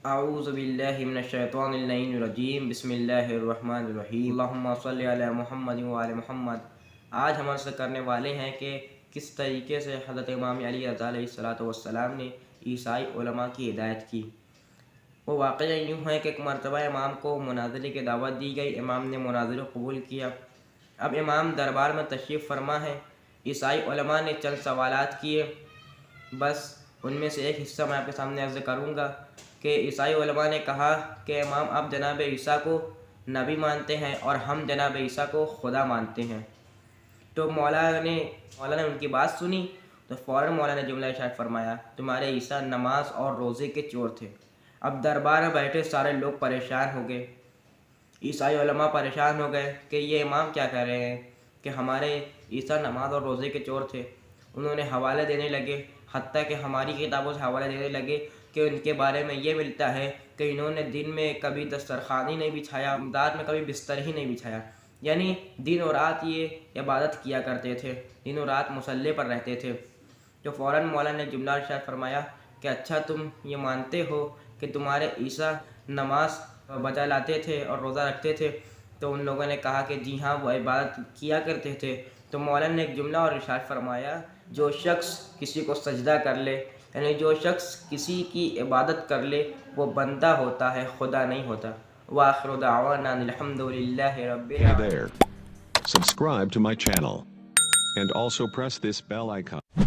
اعوذ باللہ من الشیطان اللعین الرجیم، بسم اللہ الرحمن الرحیم، اللہم صلی علی محمد وآل محمد۔ آج ہم عرض کرنے والے ہیں کہ کس طریقے سے حضرت امام علی رضا علیہ السلام نے عیسائی علماء کی ہدایت کی۔ وہ واقعہ یوں ہے کہ ایک مرتبہ امام کو مناظرے کی دعوت دی گئی، امام نے مناظرہ قبول کیا۔ اب امام دربار میں تشریف فرما ہے، عیسائی علماء نے چند سوالات کیے، بس ان میں سے ایک حصہ میں آپ کے سامنے عرض کروں گا کہ عیسائی علماء نے کہا کہ امام آپ جناب عیسیٰ کو نبی مانتے ہیں اور ہم جناب عیسیٰ کو خدا مانتے ہیں۔ تو مولانا نے ان کی بات سنی تو فوراً مولانا نے جملہ ارشاد فرمایا، تمہارے عیسیٰ نماز اور روزے کے چور تھے۔ اب دربار میں بیٹھے سارے لوگ پریشان ہو گئے، عیسائی علماء پریشان ہو گئے کہ یہ امام کیا کہہ رہے ہیں کہ ہمارے عیسیٰ نماز اور روزے کے چور تھے۔ انہوں نے حوالے دینے لگے، حتیٰ کہ ہماری کتابوں سے حوالے دینے لگے کہ ان کے بارے میں یہ ملتا ہے کہ انہوں نے دن میں کبھی دسترخوان ہی نہیں بچھایا، رات میں کبھی بستر ہی نہیں بچھایا، یعنی دن و رات یہ عبادت کیا کرتے تھے، دن و رات مصلی پر رہتے تھے۔ تو فوراً مولانا نے جملہ ارشاد فرمایا کہ اچھا تم یہ مانتے ہو کہ تمہارے عیسیٰ نماز بجا لاتے تھے اور روزہ رکھتے تھے؟ تو ان لوگوں نے کہا کہ جی ہاں، وہ عبادت کیا کرتے تھے۔ تو مولانا نے ایک جملہ اور ارشاد فرمایا، جو شخص کسی کو سجدہ کر لے، یعنی جو شخص کسی کی عبادت کر لے، وہ بندہ ہوتا ہے، خدا نہیں ہوتا۔ وآخر دعوانا الحمدللہ رب Hey العالمین۔ there. Subscribe to my channel. And also press this bell icon.